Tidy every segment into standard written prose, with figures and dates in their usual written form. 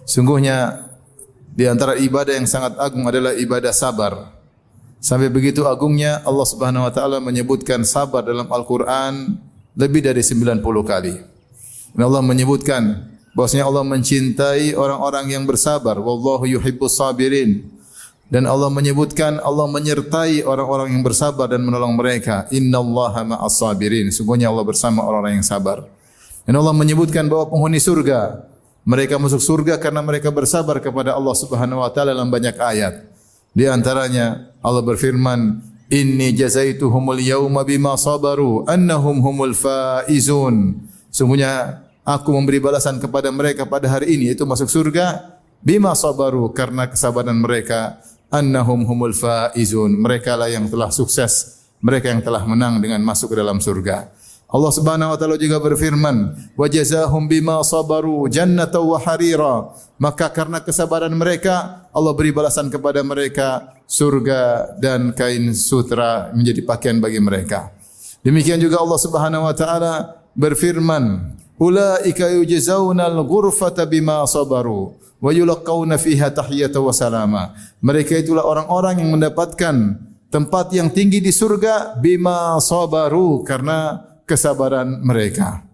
Sungguhnya di antara ibadah yang sangat agung adalah ibadah sabar. Sampai begitu agungnya Allah Subhanahu wa taala menyebutkan sabar dalam Al-Qur'an lebih dari 90 kali. Dan Allah menyebutkan bahwasanya Allah mencintai orang-orang yang bersabar, wallahu yuhibbus sabirin. Dan Allah menyebutkan Allah menyertai orang-orang yang bersabar dan menolong mereka. Innallaha ma'as sabirin. Sungguhnya Allah bersama orang-orang yang sabar. Dan Allah menyebutkan bahwa penghuni surga, mereka masuk surga karena mereka bersabar kepada Allah Subhanahu wa taala dalam banyak ayat. Di antaranya Allah berfirman, "Inni jazaituhumul yauma bima sabaru annahum humul faizun." Sungguhnya aku memberi balasan kepada mereka pada hari ini, itu masuk surga, bima sabaru, karena kesabaran mereka, annahum humul faizun, mereka lah yang telah sukses, mereka yang telah menang dengan masuk ke dalam surga. Allah Subhanahu wa taala juga berfirman, "Wa jazaahum bima sabaru jannatan wa harira." Maka karena kesabaran mereka, Allah beri balasan kepada mereka surga dan kain sutra menjadi pakaian bagi mereka. Demikian juga Allah Subhanahu wa taala berfirman, "Ulaika yujzaunal ghurfata bima sabaru wa yulqauna fiha tahiyatan wa salama." Mereka itulah orang-orang yang mendapatkan tempat yang tinggi di surga bima sabaru, karena kesabaran mereka.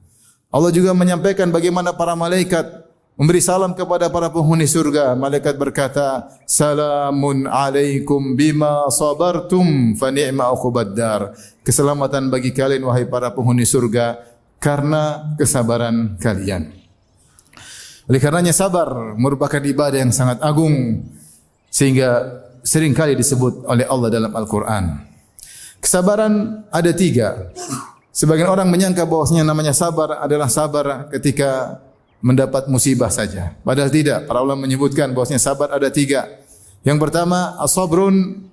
Allah juga menyampaikan bagaimana para malaikat memberi salam kepada para penghuni surga. Malaikat berkata, "Salamun alaikum bima sabartum fa ni'ma uqbaddar." Keselamatan bagi kalian wahai para penghuni surga karena kesabaran kalian. Oleh karenanya sabar merupakan ibadah yang sangat agung sehingga sering kali disebut oleh Allah dalam Al-Quran. Kesabaran ada 3. Sebagian orang menyangka bahwasanya namanya sabar adalah sabar ketika mendapat musibah saja. Padahal tidak. Para ulama menyebutkan bahwasanya sabar ada 3. Yang pertama, as-sabrun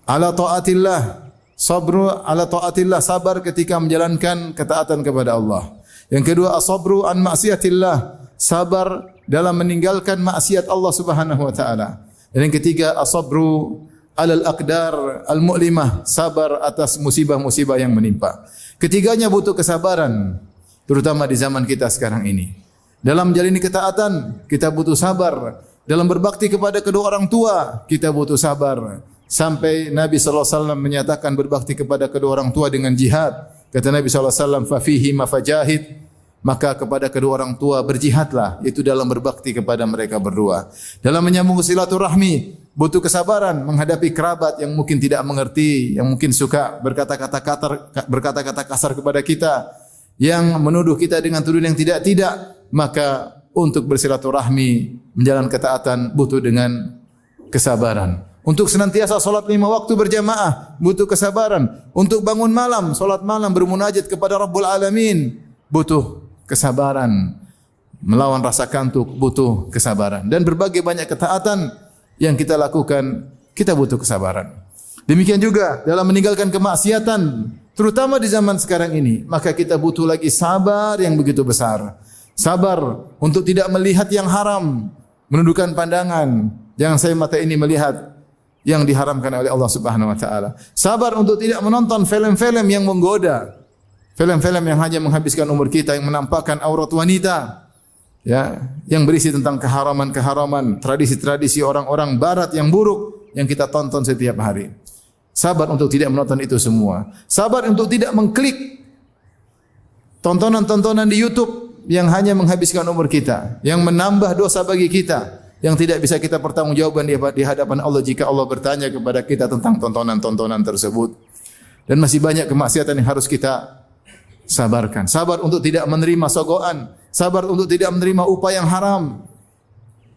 ala taatillah. Sabru ala taatillah, sabar ketika menjalankan ketaatan kepada Allah. Yang kedua, as-sabru an maksiatillah, sabar dalam meninggalkan maksiat Allah Subhanahu wa taala. Dan yang ketiga, as-sabru alal aqdar al-mu'limah, sabar atas musibah-musibah yang menimpa. Ketiganya butuh kesabaran, terutama di zaman kita sekarang ini. Dalam menjalani ketaatan, kita butuh sabar. Dalam berbakti kepada kedua orang tua, kita butuh sabar. Sampai Nabi sallallahu alaihi wasallam menyatakan berbakti kepada kedua orang tua dengan jihad. Kata Nabi sallallahu alaihi wasallam, "Fa fihi mafajahid." Maka kepada kedua orang tua berjihadlah, itu dalam berbakti kepada mereka berdua. Dalam menyambung silaturahmi, butuh kesabaran menghadapi kerabat yang mungkin tidak mengerti, yang mungkin suka berkata-kata kasar kepada kita, yang menuduh kita dengan tuduhan yang tidak-tidak. Maka untuk bersilaturahmi, menjalankan ketaatan butuh dengan kesabaran. Untuk senantiasa salat 5 waktu berjamaah butuh kesabaran. Untuk bangun malam, salat malam bermunajat kepada Rabbul Alamin butuh kesabaran. Melawan rasa kantuk butuh kesabaran. Dan berbagai banyak ketaatan yang kita lakukan, kita butuh kesabaran. Demikian juga dalam meninggalkan kemaksiatan, terutama di zaman sekarang ini, maka kita butuh lagi sabar yang begitu besar. Sabar untuk tidak melihat yang haram, menundukkan pandangan. Jangan saya mata ini melihat yang diharamkan oleh Allah Subhanahu wa taala. Sabar untuk tidak menonton film-film yang menggoda. Film-film yang hanya menghabiskan umur kita, yang menampakkan aurat wanita, ya, yang berisi tentang keharaman-keharaman, tradisi-tradisi orang-orang barat yang buruk yang kita tonton setiap hari. Sabar untuk tidak menonton itu semua. Sabar untuk tidak mengklik tontonan-tontonan di YouTube yang hanya menghabiskan umur kita, yang menambah dosa bagi kita, yang tidak bisa kita pertanggungjawabkan di hadapan Allah jika Allah bertanya kepada kita tentang tontonan-tontonan tersebut. Dan masih banyak kemaksiatan yang harus kita sabarkan. Sabar untuk tidak menerima sogokan, sabar untuk tidak menerima upah yang haram,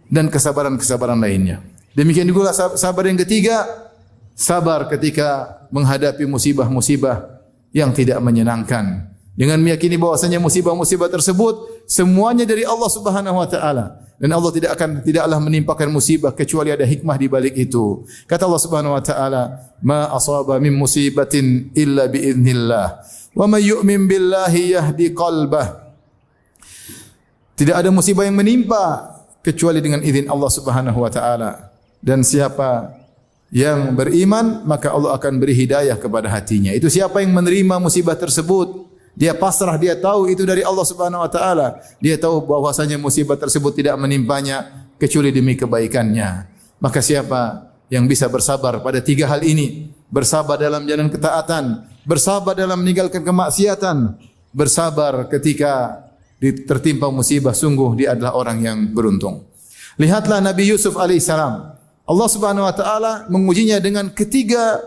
dan kesabaran-kesabaran lainnya. Demikian juga sabar yang ketiga, sabar ketika menghadapi musibah-musibah yang tidak menyenangkan, dengan meyakini bahwasanya musibah-musibah tersebut semuanya dari Allah Subhanahu wa taala. Dan Allah tidaklah menimpakan musibah kecuali ada hikmah di balik itu. Kata Allah Subhanahu wa taala, "Ma asaba min musibatin illa bi idznillah, wa may yu'min billahi yahdi qalbah." Tidak ada musibah yang menimpa kecuali dengan izin Allah Subhanahu wa taala. Dan siapa yang beriman, maka Allah akan beri hidayah kepada hatinya. Itu siapa yang menerima musibah tersebut Dia pasrah, dia tahu itu dari Allah Subhanahu wa taala. Dia tahu bahwasanya musibah tersebut tidak menimpanya kecuali demi kebaikannya. Maka siapa yang bisa bersabar pada tiga hal ini? Bersabar dalam jalan ketaatan, bersabar dalam meninggalkan kemaksiatan, bersabar ketika tertimpa musibah, sungguh dia adalah orang yang beruntung. Lihatlah Nabi Yusuf alaihissalam. Allah Subhanahu wa taala mengujinya dengan ketiga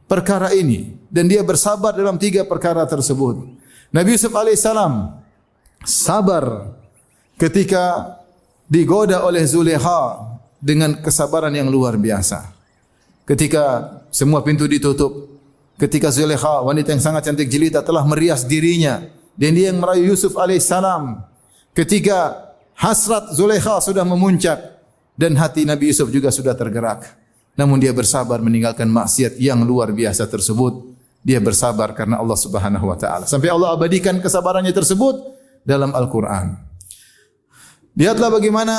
perkara ini dan dia bersabar dalam tiga perkara tersebut. Nabi Yusuf alaihissalam sabar ketika digoda oleh Zulekha dengan kesabaran yang luar biasa. Ketika semua pintu ditutup, ketika Zulekha, wanita yang sangat cantik jelita, telah merias dirinya dan dia yang merayu Yusuf alaihissalam. Ketika hasrat Zulekha sudah memuncak dan hati Nabi Yusuf juga sudah tergerak, namun dia bersabar meninggalkan maksiat yang luar biasa tersebut. Dia bersabar karena Allah Subhanahu wa taala. Sampai Allah abadikan kesabarannya tersebut dalam Al-Qur'an. Lihatlah bagaimana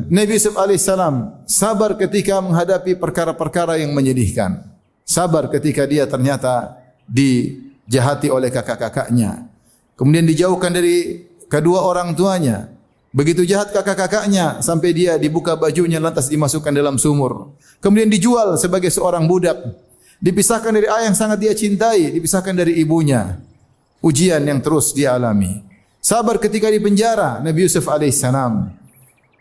Nabi Yusuf alaihissalam sabar ketika menghadapi perkara-perkara yang menyedihkan. Sabar ketika dia ternyata dijahati oleh kakak-kakaknya. Kemudian dijauhkan dari kedua orang tuanya. Begitu jahat kakak-kakaknya sampai dia dibuka bajunya lantas dimasukkan dalam sumur. Kemudian dijual sebagai seorang budak. Dipisahkan dari ayah yang sangat dia cintai, dipisahkan dari ibunya. Ujian yang terus dia alami. Sabar ketika di penjara Nabi Yusuf alaihissalam.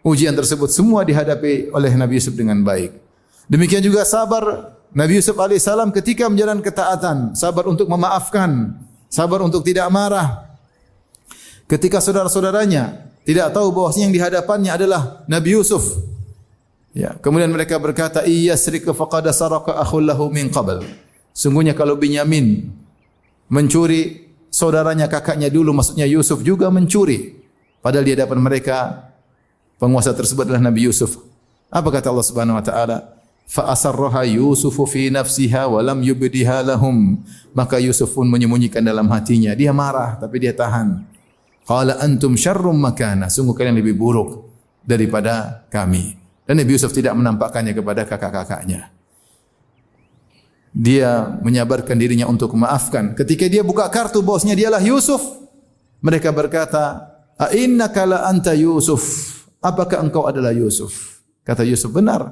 Ujian tersebut semua dihadapi oleh Nabi Yusuf dengan baik. Demikian juga sabar Nabi Yusuf alaihissalam ketika menjalankan ketaatan, sabar untuk memaafkan, sabar untuk tidak marah. Ketika saudara-saudaranya tidak tahu bahwasanya yang di hadapannya adalah Nabi Yusuf. Ya, kemudian mereka berkata, "Iyasrika faqad saraka akhul lahu min qabl." Sungguhnya kalau Binyamin mencuri, saudaranya kakaknya dulu maksudnya Yusuf juga mencuri. Padahal di hadapan mereka penguasa tersebut adalah Nabi Yusuf. Apa kata Allah Subhanahu wa taala? Fa asarraha Yusufu fi nafsiha wa lam yubdiha lahum. Maka Yusuf pun menyembunyikan dalam hatinya. Dia marah tapi dia tahan. Qala antum syarrum makana. Sungguh kalian lebih buruk daripada kami. Dan Nabi Yusuf tidak menampakkannya kepada kakak-kakaknya. Dia menyabarkan dirinya untuk memaafkan. Ketika dia buka kartu bosnya dialah Yusuf. Mereka berkata, "A innaka la anta Yusuf?" Apakah engkau adalah Yusuf? Kata Yusuf, "Benar.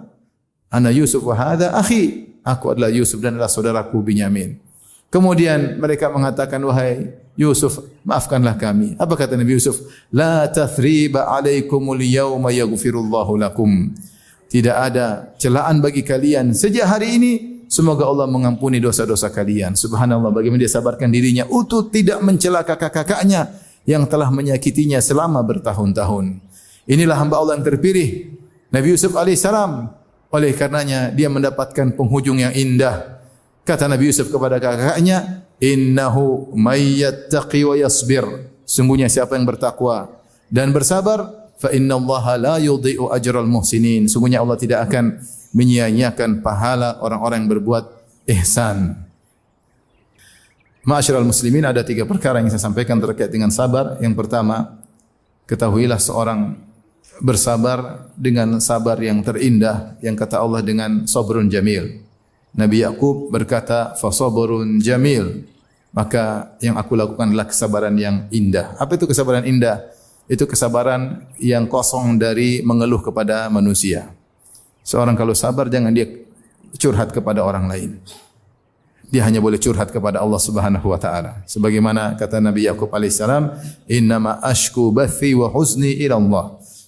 Ana Yusuf wa hadha akhi." Aku adalah Yusuf dan adalah saudaraku Binyamin. Kemudian mereka mengatakan, "Wahai Yusuf, maafkanlah kami." Apa kata Nabi Yusuf? La tathriba alaikumul yawma yaghfirullahu lakum. Tidak ada celaan bagi kalian sejak hari ini. Semoga Allah mengampuni dosa-dosa kalian. Subhanallah, bagaimana dia sabarkan dirinya untuk tidak mencela kakak-kakaknya yang telah menyakitinya selama bertahun-tahun. Inilah hamba Allah yang terpilih, Nabi Yusuf alaihissalam. Oleh karenanya dia mendapatkan penghujung yang indah. Kata Nabi Yusuf kepada kakaknya, "Innahu may yattaqi wa yasbir." Sungguhnya siapa yang bertakwa dan bersabar, fa innallaha la yudhi'u ajral muhsinin. Sungguhnya Allah tidak akan menyia-nyiakan pahala orang-orang yang berbuat ihsan. Ma'asyiral muslimin, ada 3 perkara yang saya sampaikan terkait dengan sabar. Yang pertama, ketahuilah seorang bersabar dengan sabar yang terindah, yang kata Allah dengan sabrun jamil. Nabi Yakub berkata, "Fa sabrun jamil." Maka yang aku lakukan adalah kesabaran yang indah. Apa itu kesabaran indah? Itu kesabaran yang kosong dari mengeluh kepada manusia. Seorang kalau sabar jangan dia curhat kepada orang lain. Dia hanya boleh curhat kepada Allah Subhanahu wa taala. Sebagaimana kata Nabi Yakub alaihissalam, "Innama ashku bathi wa huzni ila Allah."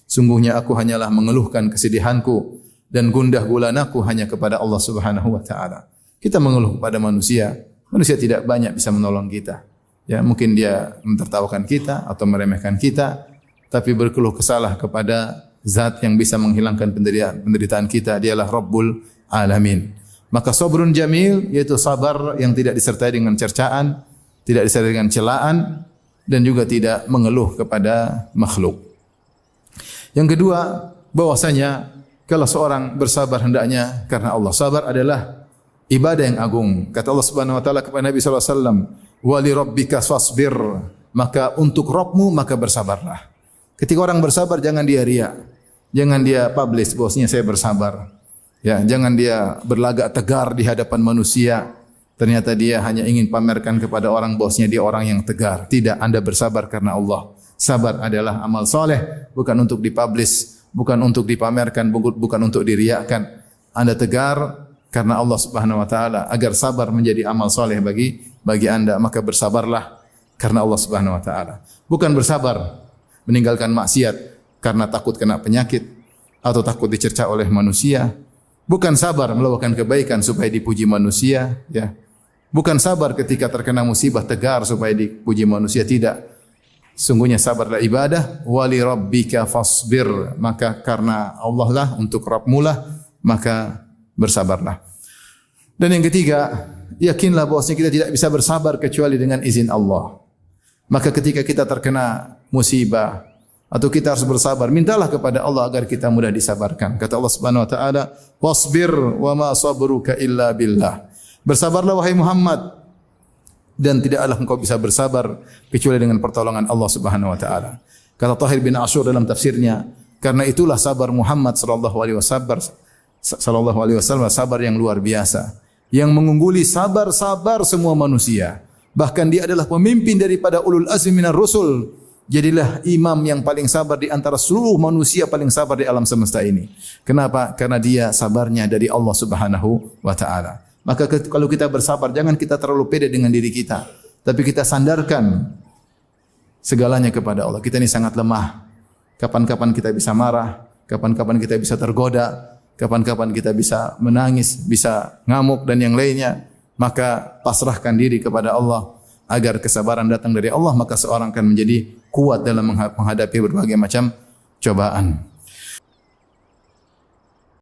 Sungguhnya aku hanyalah mengeluhkan kesedihanku dan gundah gulanaku hanya kepada Allah Subhanahu wa taala. Kita mengeluh kepada manusia, manusia tidak banyak bisa menolong kita. Ya, mungkin dia mentertawakan kita atau meremehkan kita, tapi berkeluh kesalah kepada Zat yang bisa menghilangkan penderitaan kita, dialah Rabbul Alamin. Maka sabrun jamil yaitu sabar yang tidak disertai dengan cercaan, tidak disertai dengan celaan dan juga tidak mengeluh kepada makhluk. Yang kedua, bahwasanya kalau seorang bersabar hendaknya karena Allah. Sabar adalah ibadah yang agung. Kata Allah Subhanahu wa taala kepada Nabi sallallahu alaihi wasallam, "Wa li rabbika fasbir." Maka untuk Rabbmu maka bersabarlah. Ketika orang bersabar jangan dia riya. Jangan dia publish bahwasanya saya bersabar. Ya, jangan dia berlagak tegar di hadapan manusia. Ternyata dia hanya ingin pamerkan kepada orang bosnya dia orang yang tegar. Tidak, Anda bersabar karena Allah. Sabar adalah amal soleh, bukan untuk dipublish, bukan untuk dipamerkan, bukan untuk diriakkan. Anda tegar karena Allah Subhanahu wa taala agar sabar menjadi amal soleh bagi Anda, maka bersabarlah karena Allah Subhanahu wa taala. Bukan bersabar meninggalkan maksiat karena takut kena penyakit atau takut dicerca oleh manusia. Bukan sabar melakukan kebaikan supaya dipuji manusia, ya. Bukan sabar ketika terkena musibah tegar supaya dipuji manusia, tidak. Sungguhnya sabarlah ibadah, wali rabbika fasbir, maka karena Allah lah, untuk Rabbmu lah, maka bersabarlah. Dan yang ketiga, yakinlah bahwasanya kita tidak bisa bersabar kecuali dengan izin Allah. Maka ketika kita terkena musibah atau kita harus bersabar, mintalah kepada Allah agar kita mudah disabarkan. Kata Allah Subhanahu wa taala, "Wasbir wa ma sabruka illa billah." Bersabarlah wahai Muhammad, dan tidaklah engkau bisa bersabar kecuali dengan pertolongan Allah Subhanahu wa taala. Kata Tahir bin Ashur dalam tafsirnya, karena itulah sabar Muhammad sallallahu alaihi wasallam sabar yang luar biasa, yang mengungguli sabar-sabar semua manusia. Bahkan dia adalah pemimpin daripada ulul azmi minar rusul. Jadilah imam yang paling sabar di antara seluruh manusia, paling sabar di alam semesta ini. Kenapa? Karena dia sabarnya dari Allah Subhanahu wa taala. Maka kalau kita bersabar, jangan kita terlalu pede dengan diri kita, tapi kita sandarkan segalanya kepada Allah. Kita ini sangat lemah. Kapan-kapan kita bisa marah, kapan-kapan kita bisa tergoda, kapan-kapan kita bisa menangis, bisa ngamuk dan yang lainnya. Maka pasrahkan diri kepada Allah agar kesabaran datang dari Allah, maka seorang akan menjadi kuat dalam menghadapi berbagai macam cobaan.